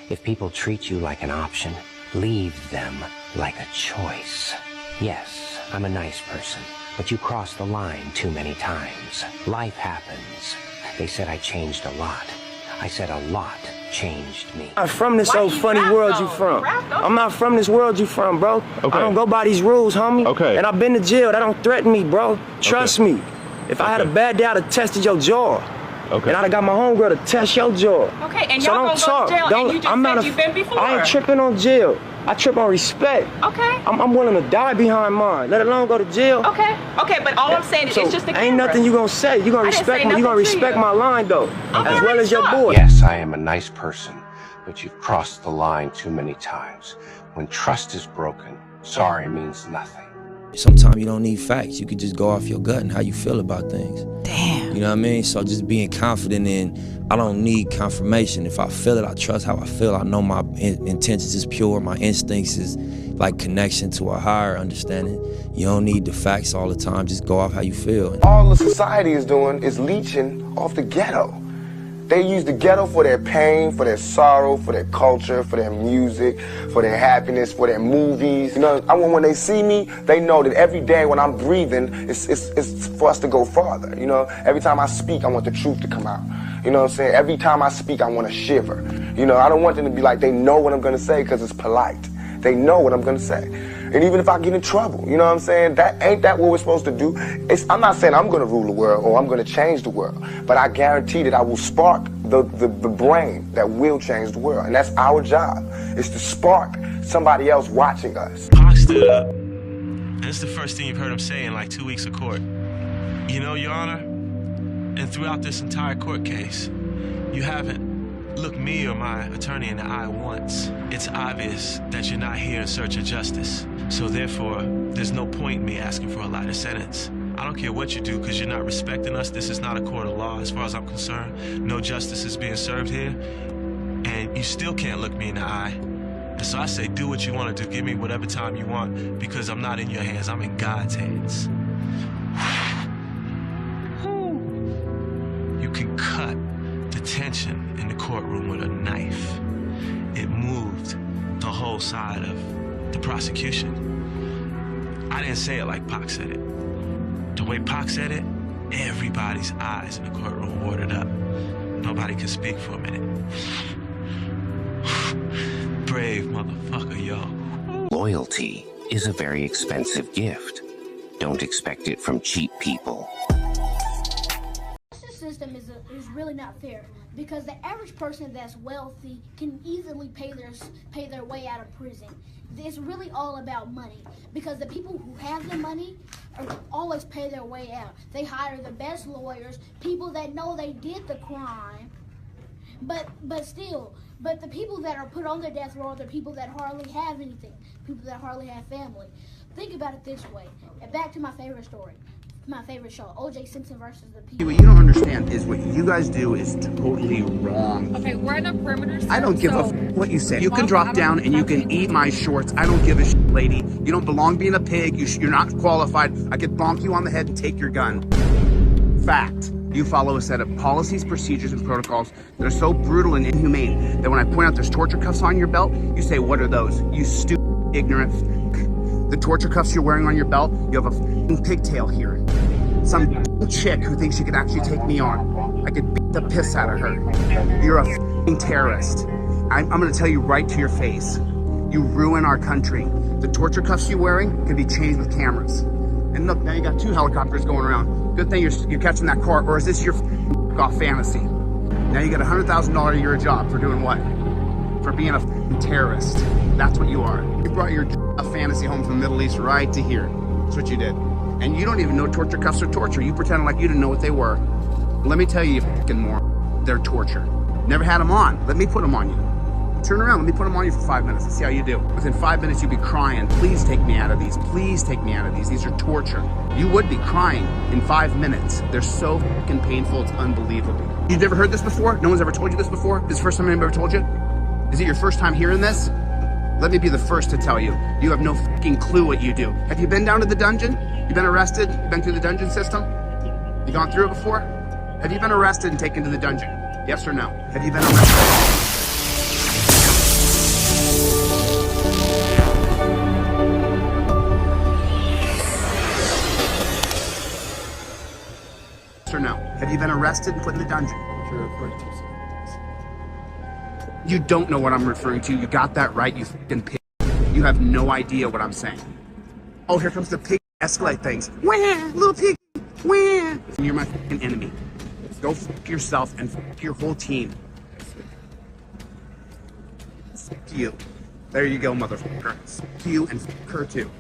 If people treat you like an option, leave them like a choice. Yes, I'm a nice person, but you crossed the line too many times. Life happens. They said I changed a lot. I said a lot changed me. I'm from this old funny world you from. I'm not from this world you from, bro. Okay. I don't go by these rules, homie. Okay. And I've been to jail. That don't threaten me, bro. Trust me. If I had a bad day, I'd have tested your jaw. Okay. And I'd have got my homegirl to test your jaw. Okay, and so y'all don't gonna talk. go to jail Don't, and you just I'm said not you've been before. I ain't tripping on jail. I trip on respect. Okay. I'm willing to die behind mine, let alone go to jail. Okay, but all I'm saying is So it's just a camera. ain't nothing you gonna say. You gonna I didn't respect say me. You gonna nothing to respect you. my line though, I'm as well already as your shocked. boy. Yes, I am a nice person, but you've crossed the line too many times. When trust is broken, sorry means nothing. Sometimes you don't need facts. You could just go off your gut and how you feel about things. Damn. You know what I mean? So just being confident in, I don't need confirmation. If I feel it, I trust how I feel. I know my intentions is pure. My instincts is like connection to a higher understanding. You don't need the facts all the time. Just go off how you feel. All the society is doing is leeching off the ghetto. They use the ghetto for their pain, for their sorrow, for their culture, for their music, for their happiness, for their movies. You know, I want when they see me, they know that every day when I'm breathing, it's for us to go farther. You know, every time I speak, I want the truth to come out. You know what I'm saying? Every time I speak, I want to shiver. You know, I don't want them to be like, they know what I'm going to say because it's polite. They know what I'm going to say. And even if I get in trouble, you know what I'm saying? Ain't that what we're supposed to do? I'm not saying I'm going to rule the world or I'm going to change the world, but I guarantee that I will spark the brain that will change the world. And that's our job, is to spark somebody else watching us. Pac stood up, and it's the first thing you've heard him say in like 2 weeks of court. You know, Your Honor, and throughout this entire court case, you haven't looked me or my attorney in the eye once. It's obvious that you're not here in search of justice. So therefore, there's no point in me asking for a lighter sentence. I don't care what you do because you're not respecting us. This is not a court of law as far as I'm concerned. No justice is being served here. And you still can't look me in the eye. And so I say, do what you want to do. Give me whatever time you want because I'm not in your hands. I'm in God's hands. You can cut the tension in the courtroom with a knife. It moved the whole side of the prosecution. I didn't say it like Pac said it. The way Pac said it, everybody's eyes in the courtroom watered up. Nobody could speak for a minute. Brave motherfucker, yo. Loyalty is a very expensive gift. Don't expect it from cheap people. The system is really not fair because the average person that's wealthy can easily pay their way out of prison. It's really all about money because the people who have the money always pay their way out. They hire the best lawyers, people that know they did the crime, but the people that are put on the death row are the people that hardly have anything, people that hardly have family. Think about it this way. And back to my favorite story. My favorite show, O.J. Simpson versus the people. What you don't understand is what you guys do is totally wrong. Okay, we're in a perimeter. I don't give a what you say. You can drop down and you can eat my shorts. I don't give a shit, lady. You don't belong being a pig. You're not qualified. I could bonk you on the head and take your gun. Fact. You follow a set of policies, procedures, and protocols that are so brutal and inhumane that when I point out there's torture cuffs on your belt, you say, what are those? You stupid, ignorant The torture cuffs you're wearing on your belt, you have a pigtail here. Some chick who thinks she can actually take me on. I could beat the piss out of her. You're a terrorist. I'm gonna tell you right to your face. You ruin our country. The torture cuffs you're wearing can be changed with cameras. And look, now you got 2 helicopters going around. Good thing you're catching that car, or is this your off fantasy? Now you got a $100,000 a year job for doing what? For being a terrorist. That's what you are. You brought your fantasy home from the Middle East right to here. That's what you did. And you don't even know torture cuffs are torture. You pretended like you didn't know what they were. Let me tell you, you fucking moron. They're torture. Never had them on. Let me put them on you. Turn around, let me put them on you for 5 minutes and see how you do. Within 5 minutes, you'd be crying. Please take me out of these. Please take me out of these. These are torture. You would be crying in 5 minutes. They're so fucking painful, it's unbelievable. You've never heard this before? No one's ever told you this before? This is the first time anyone ever told you? Is it your first time hearing this? Let me be the first to tell you. You have no fucking clue what you do. Have you been down to the dungeon? You been arrested? You been through the dungeon system? You gone through it before? Have you been arrested and taken to the dungeon? Yes or no? Have you been arrested? or no? Have you been arrested and put in the dungeon? You don't know what I'm referring to. You got that right, you fucking pig. You have no idea what I'm saying. Oh, here comes the pig escalate things. Wah, little pig. Wah. You're my fucking enemy. Go fuck yourself and fuck your whole team. Fuck you. There you go, motherfucker. Fuck you and fuck her too.